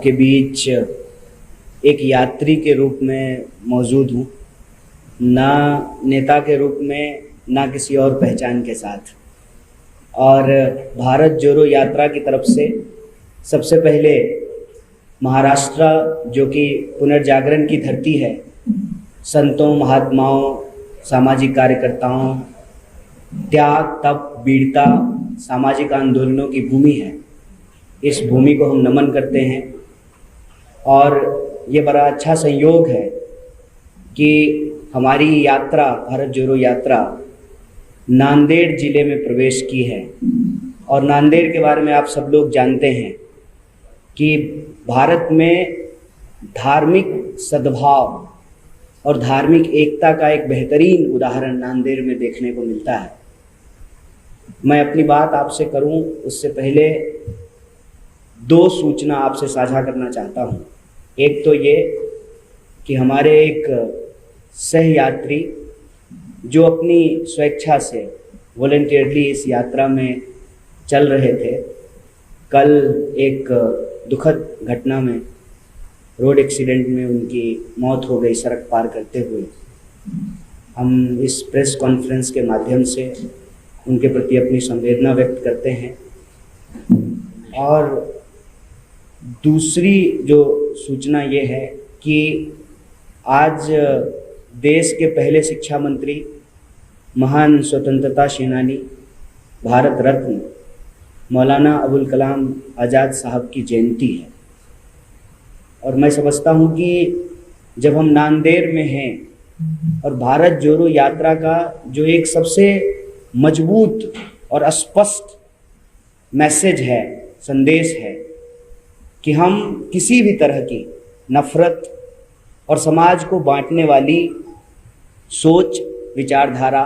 आपके बीच एक यात्री के रूप में मौजूद हूँ, ना नेता के रूप में, ना किसी और पहचान के साथ। और भारत जोड़ो यात्रा की तरफ से सबसे पहले महाराष्ट्र, जो कि पुनर्जागरण की धरती है, संतों, महात्माओं, सामाजिक कार्यकर्ताओं, त्याग, तप, वीरता, सामाजिक आंदोलनों की भूमि है। इस भूमि को हम नमन करते हैं और ये बड़ा अच्छा संयोग है कि हमारी यात्रा, भारत जोड़ो यात्रा, नांदेड़ जिले में प्रवेश की है। और नांदेड़ के बारे में आप सब लोग जानते हैं कि भारत में धार्मिक सद्भाव और धार्मिक एकता का एक बेहतरीन उदाहरण नांदेड़ में देखने को मिलता है। मैं अपनी बात आपसे करूं उससे पहले दो सूचना आपसे साझा करना चाहता हूं। एक तो ये कि हमारे एक सहयात्री जो अपनी स्वेच्छा से वॉलंटियरली इस यात्रा में चल रहे थे, कल एक दुखद घटना में, रोड एक्सीडेंट में उनकी मौत हो गई सड़क पार करते हुए। हम इस प्रेस कॉन्फ्रेंस के माध्यम से उनके प्रति अपनी संवेदना व्यक्त करते हैं। और दूसरी जो सूचना ये है कि आज देश के पहले शिक्षा मंत्री, महान स्वतंत्रता सेनानी, भारत रत्न मौलाना अबुल कलाम आज़ाद साहब की जयंती है। और मैं समझता हूँ कि जब हम नांदेड़ में हैं और भारत जोड़ो यात्रा का जो एक सबसे मजबूत और स्पष्ट मैसेज है, संदेश है कि हम किसी भी तरह की नफरत और समाज को बांटने वाली सोच, विचारधारा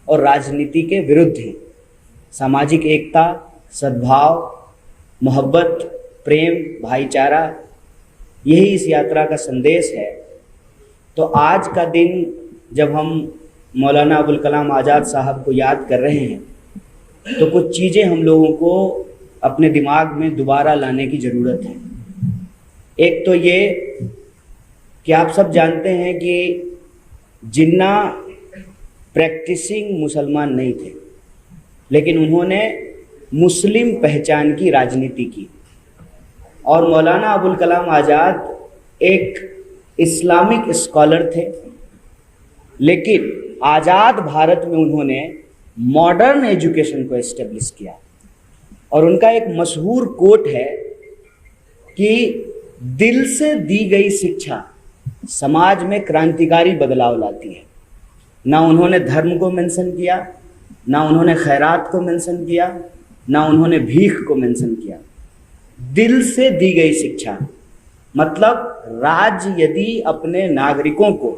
और राजनीति के विरुद्ध हैं। सामाजिक एकता, सद्भाव, मोहब्बत, प्रेम, भाईचारा, यही इस यात्रा का संदेश है। तो आज का दिन जब हम मौलाना अबुल कलाम आज़ाद साहब को याद कर रहे हैं, तो कुछ चीज़ें हम लोगों को अपने दिमाग में दोबारा लाने की ज़रूरत है। एक तो ये कि आप सब जानते हैं कि जिन्ना प्रैक्टिसिंग मुसलमान नहीं थे, लेकिन उन्होंने मुस्लिम पहचान की राजनीति की। और मौलाना अबुल कलाम आज़ाद एक इस्लामिक स्कॉलर थे, लेकिन आज़ाद भारत में उन्होंने मॉडर्न एजुकेशन को एस्टेब्लिश किया। और उनका एक मशहूर कोट है कि दिल से दी गई शिक्षा समाज में क्रांतिकारी बदलाव लाती है। ना उन्होंने धर्म को मेंशन किया, ना उन्होंने खैरात को मेंशन किया, ना उन्होंने भीख को मेंशन किया। दिल से दी गई शिक्षा मतलब राज्य यदि अपने नागरिकों को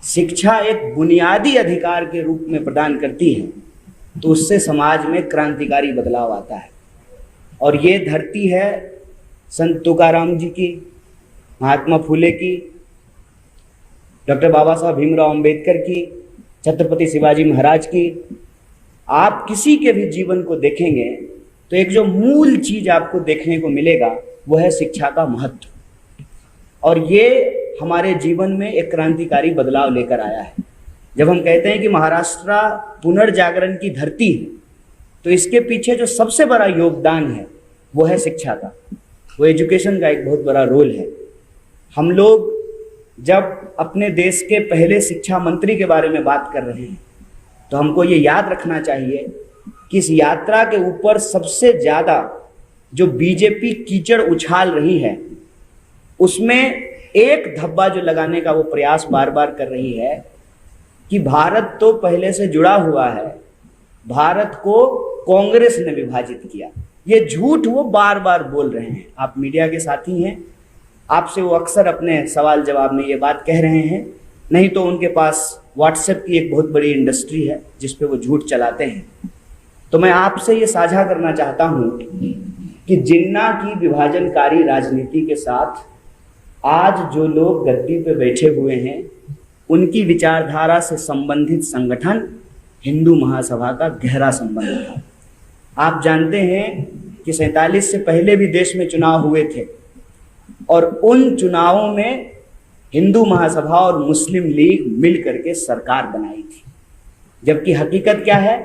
शिक्षा एक बुनियादी अधिकार के रूप में प्रदान करती है, तो उससे समाज में क्रांतिकारी बदलाव आता है। और ये धरती है संत तुकाराम जी की, महात्मा फुले की, डॉक्टर बाबा साहब भीमराव अंबेडकर की, छत्रपति शिवाजी महाराज की। आप किसी के भी जीवन को देखेंगे तो एक जो मूल चीज आपको देखने को मिलेगा वो है शिक्षा का महत्व। और ये हमारे जीवन में एक क्रांतिकारी बदलाव लेकर आया है। जब हम कहते हैं कि महाराष्ट्र पुनर्जागरण की धरती है, तो इसके पीछे जो सबसे बड़ा योगदान है वो है शिक्षा का, वो एजुकेशन का एक बहुत बड़ा रोल है। हम लोग जब अपने देश के पहले शिक्षा मंत्री के बारे में बात कर रहे हैं, तो हमको ये याद रखना चाहिए कि इस यात्रा के ऊपर सबसे ज़्यादा जो बीजेपी कीचड़ उछाल रही है, उसमें एक धब्बा जो लगाने का वो प्रयास बार बार कर रही है कि भारत तो पहले से जुड़ा हुआ है, भारत को कांग्रेस ने विभाजित किया। ये झूठ वो बार बार बोल रहे हैं। आप मीडिया के साथी हैं, आपसे वो अक्सर अपने सवाल जवाब में ये बात कह रहे हैं, नहीं तो उनके पास व्हाट्सएप की एक बहुत बड़ी इंडस्ट्री है जिस पे वो झूठ चलाते हैं। तो मैं आपसे ये साझा करना चाहता हूँ कि जिन्ना की विभाजनकारी राजनीति के साथ आज जो लोग गद्दी पे बैठे हुए हैं, उनकी विचारधारा से संबंधित संगठन हिंदू महासभा का गहरा संबंध था। आप जानते हैं कि 47 से पहले भी देश में चुनाव हुए थे और उन चुनावों में हिंदू महासभा और मुस्लिम लीग मिल करके सरकार बनाई थी। जबकि हकीकत क्या है,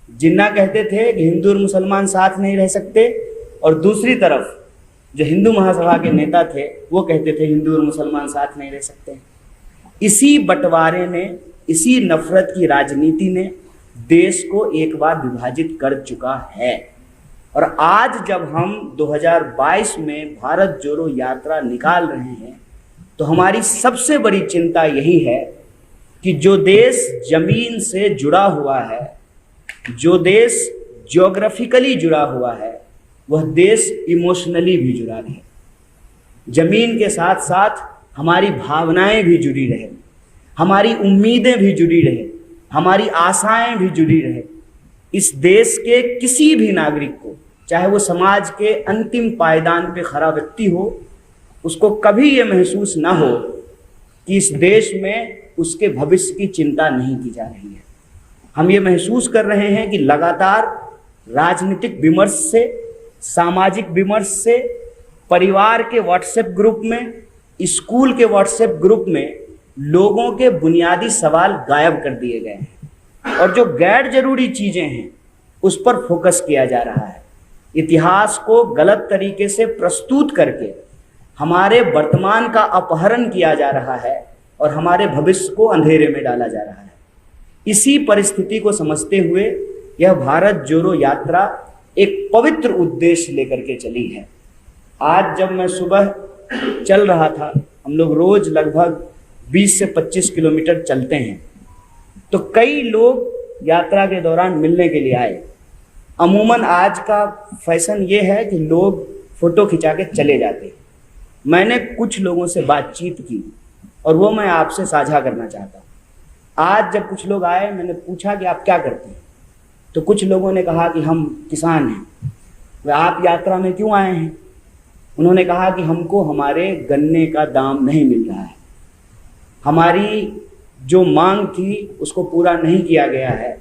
जिन्ना कहते थे कि हिंदू और मुसलमान साथ नहीं रह सकते, और दूसरी तरफ जो हिंदू महासभा के नेता थे वो कहते थे हिंदू और मुसलमान साथ नहीं रह सकते। इसी बंटवारे ने, इसी नफरत की राजनीति ने देश को एक बार विभाजित कर चुका है। और आज जब हम 2022 में भारत जोड़ो यात्रा निकाल रहे हैं तो हमारी सबसे बड़ी चिंता यही है कि जो देश जमीन से जुड़ा हुआ है, जो देश ज्योग्राफिकली जुड़ा हुआ है, वह देश इमोशनली भी जुड़ा रहे। जमीन के साथ साथ हमारी भावनाएं भी जुड़ी रहे, हमारी उम्मीदें भी जुड़ी रहे, हमारी आशाएं भी जुड़ी रहे। इस देश के किसी भी नागरिक को, चाहे वो समाज के अंतिम पायदान पे खड़ा व्यक्ति हो, उसको कभी ये महसूस ना हो कि इस देश में उसके भविष्य की चिंता नहीं की जा रही है। हम ये महसूस कर रहे हैं कि लगातार राजनीतिक विमर्श से, सामाजिक विमर्श से, परिवार के व्हाट्सएप ग्रुप में, स्कूल के व्हाट्सएप ग्रुप में लोगों के बुनियादी सवाल गायब कर दिए गए हैं और जो गैर जरूरी चीजें हैं उस पर फोकस किया जा रहा है। इतिहास को गलत तरीके से प्रस्तुत करके हमारे वर्तमान का अपहरण किया जा रहा है और हमारे भविष्य को अंधेरे में डाला जा रहा है। इसी परिस्थिति को समझते हुए यह भारत जोड़ो यात्रा एक पवित्र उद्देश्य लेकर के चली है। आज जब मैं सुबह चल रहा था, हम लोग रोज लगभग 20 से 25 किलोमीटर चलते हैं, तो कई लोग यात्रा के दौरान मिलने के लिए आए। अमूमन आज का फैशन ये है कि लोग फोटो खिंचा के चले जाते हैं। मैंने कुछ लोगों से बातचीत की और वो मैं आपसे साझा करना चाहता हूँ। आज जब कुछ लोग आए, मैंने पूछा कि आप क्या करते हैं, तो कुछ लोगों ने कहा कि हम किसान हैं। वे आप यात्रा में क्यों आए हैं? उन्होंने कहा कि हमको हमारे गन्ने का दाम नहीं मिल रहा है, हमारी जो मांग थी उसको पूरा नहीं किया गया है,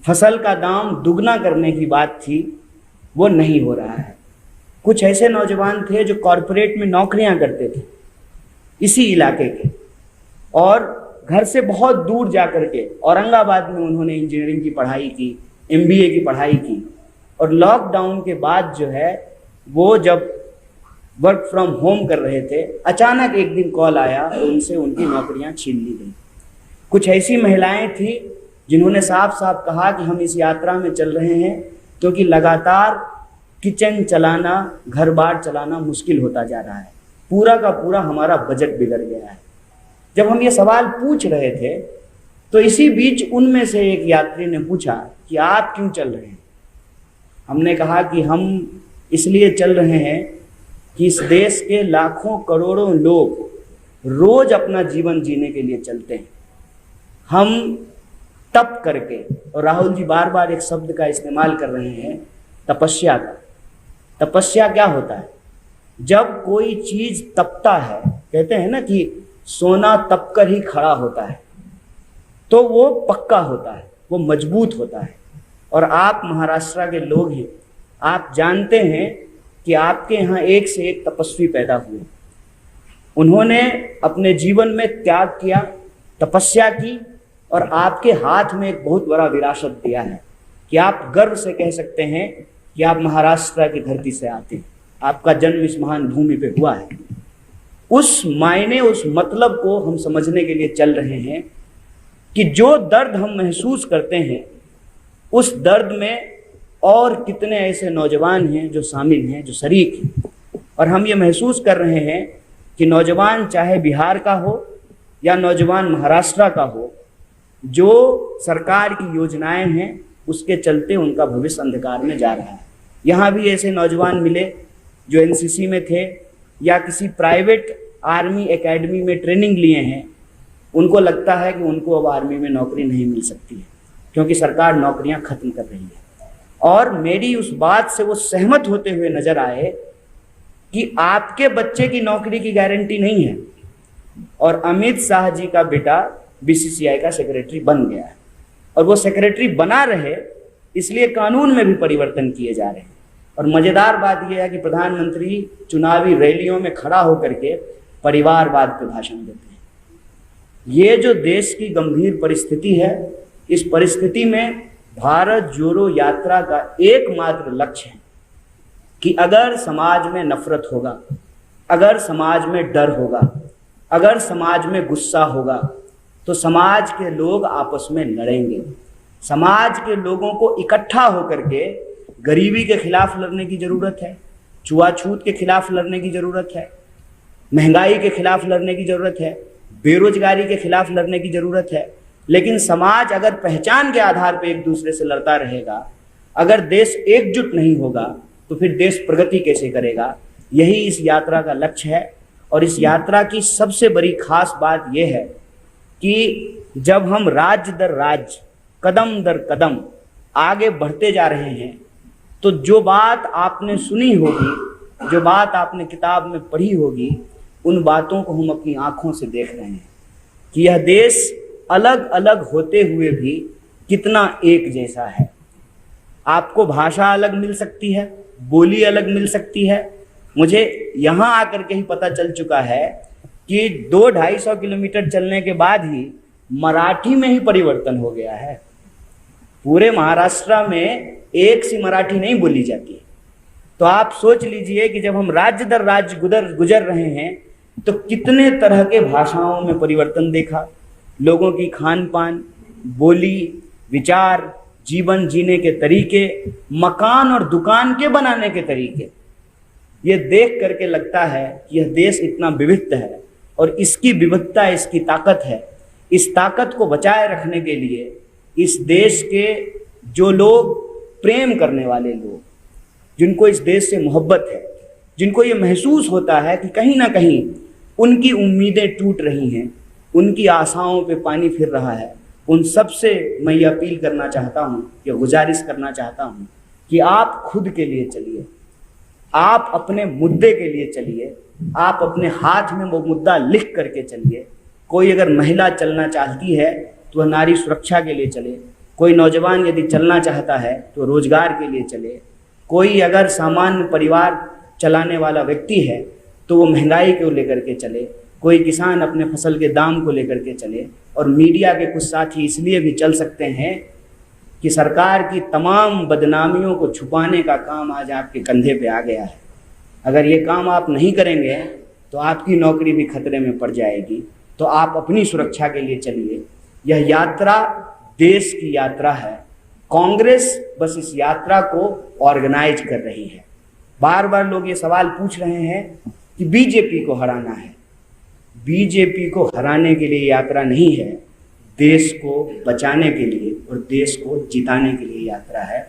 फसल का दाम दुगना करने की बात थी वो नहीं हो रहा है। कुछ ऐसे नौजवान थे जो कॉरपोरेट में नौकरियां करते थे इसी इलाके के, और घर से बहुत दूर जा कर के औरंगाबाद में उन्होंने इंजीनियरिंग की पढ़ाई की, MBA की पढ़ाई की, और लॉकडाउन के बाद जो है वो जब वर्क फ्रॉम होम कर रहे थे, अचानक एक दिन कॉल आया और उनसे उनकी नौकरियां छीन ली गई। कुछ ऐसी महिलाएं थी जिन्होंने साफ साफ कहा कि हम इस यात्रा में चल रहे हैं क्योंकि लगातार किचन चलाना, घर बार चलाना मुश्किल होता जा रहा है, पूरा का पूरा हमारा बजट बिगड़ गया है। जब हम ये सवाल पूछ रहे थे तो इसी बीच उनमें से एक यात्री ने पूछा कि आप क्यों चल रहे हैं? हमने कहा कि हम इसलिए चल रहे हैं कि इस देश के लाखों करोड़ों लोग रोज अपना जीवन जीने के लिए चलते हैं। हम तप करके, और राहुल जी बार बार एक शब्द का इस्तेमाल कर रहे हैं, तपस्या का। तपस्या क्या होता है? जब कोई चीज तपता है, कहते हैं ना कि सोना तप कर ही खड़ा होता है, तो वो पक्का होता है, वो मजबूत होता है। और आप महाराष्ट्र के लोग हैं, आप जानते हैं कि आपके यहाँ एक से एक तपस्वी पैदा हुए। उन्होंने अपने जीवन में त्याग किया, तपस्या की, और आपके हाथ में एक बहुत बड़ा विरासत दिया है कि आप गर्व से कह सकते हैं कि आप महाराष्ट्र की धरती से आते हैं, आपका जन्म इस महान भूमि पे हुआ है। उस मायने, उस मतलब को हम समझने के लिए चल रहे हैं कि जो दर्द हम महसूस करते हैं, उस दर्द में और कितने ऐसे नौजवान हैं जो शामिल हैं, जो शरीक हैं। और हम ये महसूस कर रहे हैं कि नौजवान चाहे बिहार का हो या नौजवान महाराष्ट्र का हो, जो सरकार की योजनाएं हैं उसके चलते उनका भविष्य अंधकार में जा रहा है। यहाँ भी ऐसे नौजवान मिले जो NCC में थे या किसी प्राइवेट आर्मी एकेडमी में ट्रेनिंग लिए हैं। उनको लगता है कि उनको अब आर्मी में नौकरी नहीं मिल सकती है क्योंकि सरकार नौकरियां खत्म कर रही है। और मेरी उस बात से वो सहमत होते हुए नजर आए कि आपके बच्चे की नौकरी की गारंटी नहीं है, और अमित शाह जी का बेटा BCCI का सेक्रेटरी बन गया है, और वो सेक्रेटरी बना रहे इसलिए कानून में भी परिवर्तन किए जा रहे हैं। और मजेदार बात यह है कि प्रधानमंत्री चुनावी रैलियों में खड़ा होकर के परिवारवाद पे भाषण देते हैं। ये जो देश की गंभीर परिस्थिति है, इस परिस्थिति में भारत जोड़ो यात्रा का एकमात्र लक्ष्य है कि अगर समाज में नफरत होगा, अगर समाज में डर होगा, अगर समाज में गुस्सा होगा, तो समाज के लोग आपस में लड़ेंगे। समाज के लोगों को इकट्ठा होकर के गरीबी के खिलाफ लड़ने की जरूरत है, छुआछूत के खिलाफ लड़ने की जरूरत है, महंगाई के खिलाफ लड़ने की जरूरत है, बेरोजगारी के खिलाफ लड़ने की जरूरत है। लेकिन समाज अगर पहचान के आधार पर एक दूसरे से लड़ता रहेगा, अगर देश एकजुट नहीं होगा, तो फिर देश प्रगति कैसे करेगा। यही इस यात्रा का लक्ष्य है। और इस यात्रा की सबसे बड़ी खास बात यह है कि जब हम राज्य दर राज्य, कदम दर कदम आगे बढ़ते जा रहे हैं, तो जो बात आपने सुनी होगी, जो बात आपने किताब में पढ़ी होगी, उन बातों को हम अपनी आंखों से देख रहे हैं कि यह देश अलग अलग होते हुए भी कितना एक जैसा है। आपको भाषा अलग मिल सकती है, बोली अलग मिल सकती है। मुझे यहाँ आकर के ही पता चल चुका है कि 200-250 किलोमीटर चलने के बाद ही मराठी में ही परिवर्तन हो गया है। पूरे महाराष्ट्र में एक सी मराठी नहीं बोली जाती। तो आप सोच लीजिए कि जब हम राज्य दर राज्य गुजर रहे हैं, तो कितने तरह के भाषाओं में परिवर्तन देखा। लोगों की खान पान, बोली, विचार, जीवन जीने के तरीके, मकान और दुकान के बनाने के तरीके, ये देख करके लगता है कि यह देश इतना विविध है और इसकी विविधता इसकी ताकत है। इस ताकत को बचाए रखने के लिए इस देश के जो लोग, प्रेम करने वाले लोग, जिनको इस देश से मोहब्बत है, जिनको ये महसूस होता है कि कहीं ना कहीं उनकी उम्मीदें टूट रही हैं, उनकी आशाओं पे पानी फिर रहा है, उन सब से मैं ये अपील करना चाहता हूँ, ये गुजारिश करना चाहता हूँ कि आप खुद के लिए चलिए, आप अपने मुद्दे के लिए चलिए, आप अपने हाथ में वो मुद्दा लिख करके चलिए। कोई अगर महिला चलना चाहती है तो वह नारी सुरक्षा के लिए चले, कोई नौजवान यदि चलना चाहता है तो रोजगार के लिए चले, कोई अगर सामान्य परिवार चलाने वाला व्यक्ति है तो वो महंगाई को लेकर के चले, कोई किसान अपने फसल के दाम को लेकर के चले। और मीडिया के कुछ साथी इसलिए भी चल सकते हैं कि सरकार की तमाम बदनामियों को छुपाने का काम आज आपके कंधे पे आ गया है। अगर ये काम आप नहीं करेंगे तो आपकी नौकरी भी खतरे में पड़ जाएगी। तो आप अपनी सुरक्षा के लिए चलिए। यह यात्रा देश की यात्रा है। कांग्रेस बस इस यात्रा को ऑर्गेनाइज कर रही है। बार बार लोग ये सवाल पूछ रहे हैं कि बीजेपी को हराना है। बीजेपी को हराने के लिए यात्रा नहीं है, देश को बचाने के लिए और देश को जिताने के लिए यात्रा है।